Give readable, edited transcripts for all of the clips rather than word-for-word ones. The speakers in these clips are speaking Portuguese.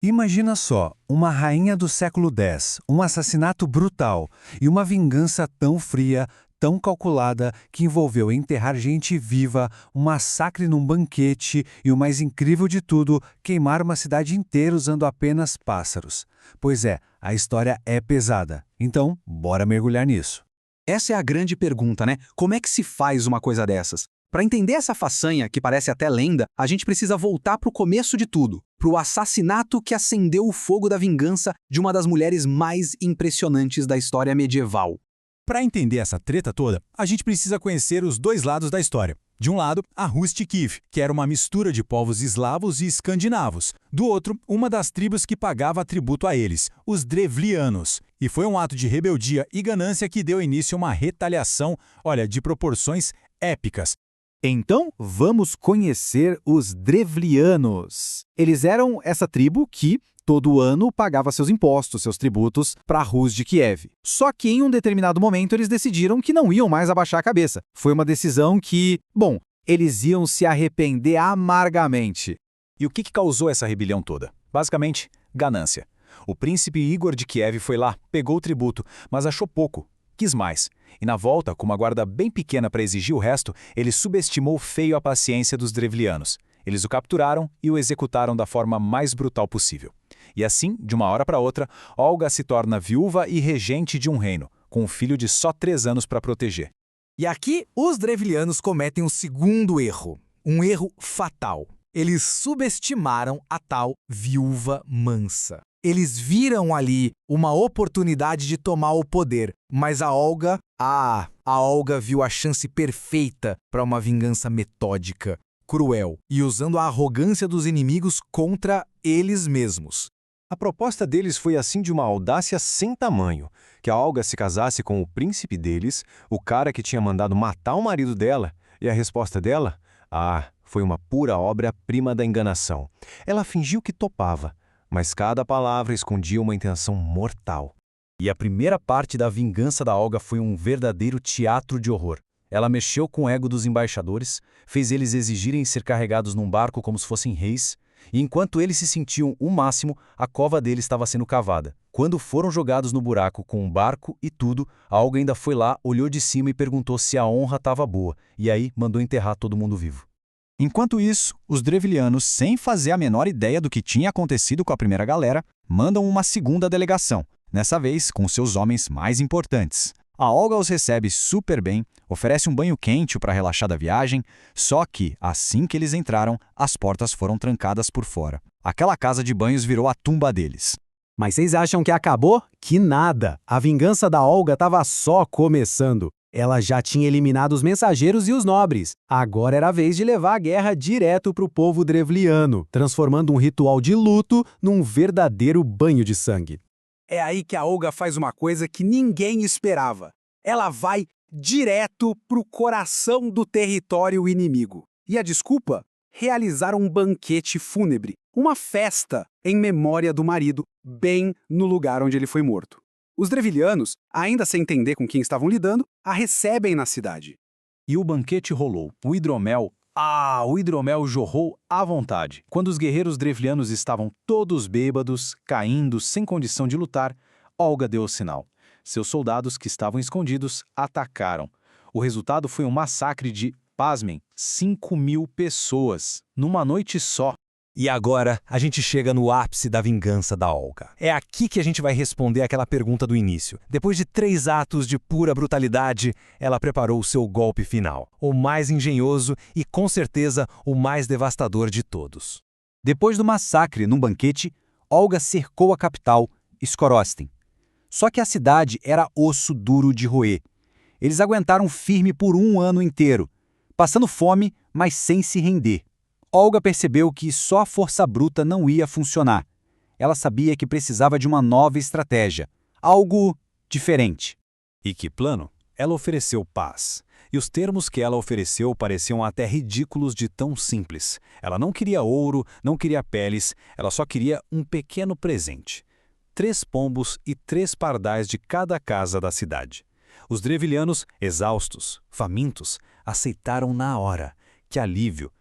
Imagina só, uma rainha do século X, um assassinato brutal e uma vingança tão fria, tão calculada, que envolveu enterrar gente viva, um massacre num banquete e o mais incrível de tudo, queimar uma cidade inteira usando apenas pássaros. Pois é, a história é pesada. Então, bora mergulhar nisso. Essa é a grande pergunta, né? Como é que se faz uma coisa dessas? Para entender essa façanha, que parece até lenda, a gente precisa voltar para o começo de tudo, para o assassinato que acendeu o fogo da vingança de uma das mulheres mais impressionantes da história medieval. Para entender essa treta toda, a gente precisa conhecer os dois lados da história. De um lado, a Rust Kiev, que era uma mistura de povos eslavos e escandinavos. Do outro, uma das tribos que pagava tributo a eles, os Drevlianos. E foi um ato de rebeldia e ganância que deu início a uma retaliação, de proporções épicas. Então, vamos conhecer os Drevlianos. Eles eram essa tribo que, todo ano, pagava seus impostos, seus tributos, para a Rus de Kiev. Só que em um determinado momento eles decidiram que não iam mais abaixar a cabeça. Foi uma decisão que, eles iam se arrepender amargamente. E o que causou essa rebelião toda? Basicamente, ganância. O príncipe Igor de Kiev foi lá, pegou o tributo, mas achou pouco. Quis mais. E na volta, com uma guarda bem pequena para exigir o resto, ele subestimou feio a paciência dos Drevlianos. Eles o capturaram e o executaram da forma mais brutal possível. E assim, de uma hora para outra, Olga se torna viúva e regente de um reino, com um filho de só 3 anos para proteger. E aqui, os Drevlianos cometem um segundo erro. Um erro fatal. Eles subestimaram a tal viúva mansa. Eles viram ali uma oportunidade de tomar o poder, mas a Olga viu a chance perfeita para uma vingança metódica, cruel e usando a arrogância dos inimigos contra eles mesmos. A proposta deles foi assim de uma audácia sem tamanho, que a Olga se casasse com o príncipe deles, o cara que tinha mandado matar o marido dela, e a resposta dela? Foi uma pura obra-prima da enganação. Ela fingiu que topava, mas cada palavra escondia uma intenção mortal. E a primeira parte da vingança da Olga foi um verdadeiro teatro de horror. Ela mexeu com o ego dos embaixadores, fez eles exigirem ser carregados num barco como se fossem reis, e enquanto eles se sentiam o máximo, a cova deles estava sendo cavada. Quando foram jogados no buraco com um barco e tudo, a Olga ainda foi lá, olhou de cima e perguntou se a honra estava boa, e aí mandou enterrar todo mundo vivo. Enquanto isso, os Drevlianos, sem fazer a menor ideia do que tinha acontecido com a primeira galera, mandam uma segunda delegação, nessa vez com seus homens mais importantes. A Olga os recebe super bem, oferece um banho quente para relaxar da viagem, só que, assim que eles entraram, as portas foram trancadas por fora. Aquela casa de banhos virou a tumba deles. Mas vocês acham que acabou? Que nada! A vingança da Olga estava só começando. Ela já tinha eliminado os mensageiros e os nobres. Agora era a vez de levar a guerra direto para o povo drevliano, transformando um ritual de luto num verdadeiro banho de sangue. É aí que a Olga faz uma coisa que ninguém esperava. Ela vai direto pro coração do território inimigo. E a desculpa? Realizar um banquete fúnebre, uma festa em memória do marido, bem no lugar onde ele foi morto. Os Drevlianos, ainda sem entender com quem estavam lidando, a recebem na cidade. E o banquete rolou. O hidromel jorrou à vontade. Quando os guerreiros drevlianos estavam todos bêbados, caindo, sem condição de lutar, Olga deu o sinal. Seus soldados que estavam escondidos atacaram. O resultado foi um massacre de, pasmem, 5.000 pessoas, numa noite só. E agora, a gente chega no ápice da vingança da Olga. É aqui que a gente vai responder aquela pergunta do início. Depois de 3 atos de pura brutalidade, ela preparou o seu golpe final. O mais engenhoso e, com certeza, o mais devastador de todos. Depois do massacre num banquete, Olga cercou a capital, Skorosten. Só que a cidade era osso duro de roer. Eles aguentaram firme por 1 ano inteiro, passando fome, mas sem se render. Olga percebeu que só a força bruta não ia funcionar. Ela sabia que precisava de uma nova estratégia, algo diferente. E que plano? Ela ofereceu paz. E os termos que ela ofereceu pareciam até ridículos de tão simples. Ela não queria ouro, não queria peles, ela só queria um pequeno presente. 3 pombos e 3 pardais de cada casa da cidade. Os drevlianos, exaustos, famintos, aceitaram na hora. Que alívio!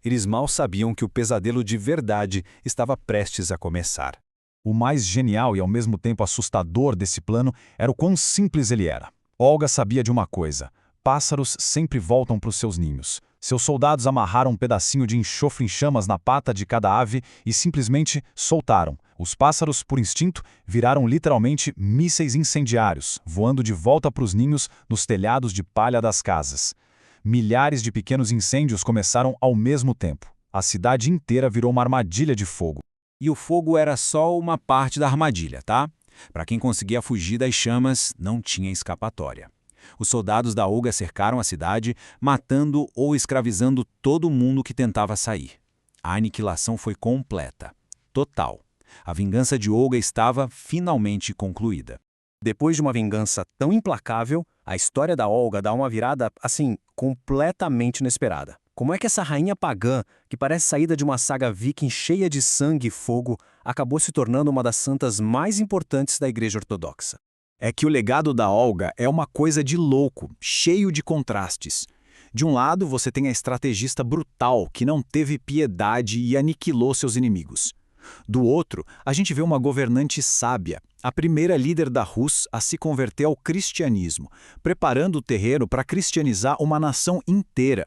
Eles mal sabiam que o pesadelo de verdade estava prestes a começar. O mais genial e ao mesmo tempo assustador desse plano era o quão simples ele era. Olga sabia de uma coisa: pássaros sempre voltam para os seus ninhos. Seus soldados amarraram um pedacinho de enxofre em chamas na pata de cada ave e simplesmente soltaram. Os pássaros, por instinto, viraram literalmente mísseis incendiários, voando de volta para os ninhos nos telhados de palha das casas. Milhares de pequenos incêndios começaram ao mesmo tempo. A cidade inteira virou uma armadilha de fogo. E o fogo era só uma parte da armadilha, tá? Para quem conseguia fugir das chamas, não tinha escapatória. Os soldados da Olga cercaram a cidade, matando ou escravizando todo mundo que tentava sair. A aniquilação foi completa, total. A vingança de Olga estava finalmente concluída. Depois de uma vingança tão implacável, a história da Olga dá uma virada, assim, completamente inesperada. Como é que essa rainha pagã, que parece saída de uma saga viking cheia de sangue e fogo, acabou se tornando uma das santas mais importantes da Igreja Ortodoxa? É que o legado da Olga é uma coisa de louco, cheio de contrastes. De um lado, você tem a estrategista brutal que não teve piedade e aniquilou seus inimigos. Do outro, a gente vê uma governante sábia, a primeira líder da Rus a se converter ao cristianismo, preparando o terreno para cristianizar uma nação inteira.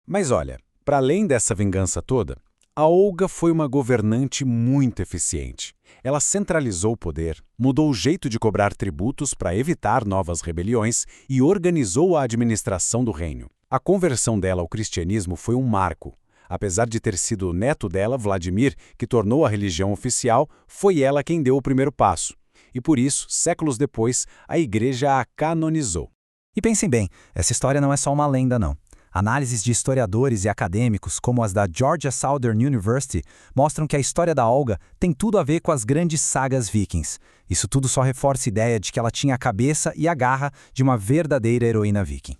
Mas olha, para além dessa vingança toda, a Olga foi uma governante muito eficiente. Ela centralizou o poder, mudou o jeito de cobrar tributos para evitar novas rebeliões e organizou a administração do reino. A conversão dela ao cristianismo foi um marco. Apesar de ter sido o neto dela, Vladimir, que tornou a religião oficial, foi ela quem deu o primeiro passo. E por isso, séculos depois, a igreja a canonizou. E pensem bem, essa história não é só uma lenda, não. Análises de historiadores e acadêmicos, como as da Georgia Southern University, mostram que a história da Olga tem tudo a ver com as grandes sagas vikings. Isso tudo só reforça a ideia de que ela tinha a cabeça e a garra de uma verdadeira heroína viking.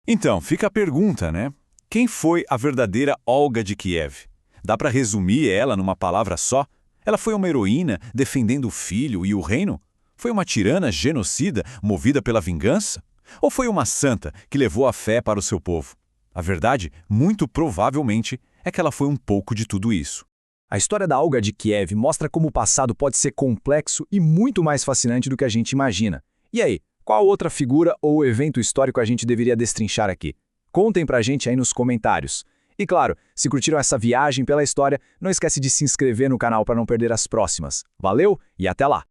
Então, fica a pergunta, né? Quem foi a verdadeira Olga de Kiev? Dá para resumir ela numa palavra só? Ela foi uma heroína defendendo o filho e o reino? Foi uma tirana genocida movida pela vingança? Ou foi uma santa que levou a fé para o seu povo? A verdade, muito provavelmente, é que ela foi um pouco de tudo isso. A história da Olga de Kiev mostra como o passado pode ser complexo e muito mais fascinante do que a gente imagina. E aí, qual outra figura ou evento histórico a gente deveria destrinchar aqui? Contem pra gente aí nos comentários. E claro, se curtiram essa viagem pela história, não esquece de se inscrever no canal para não perder as próximas. Valeu e até lá!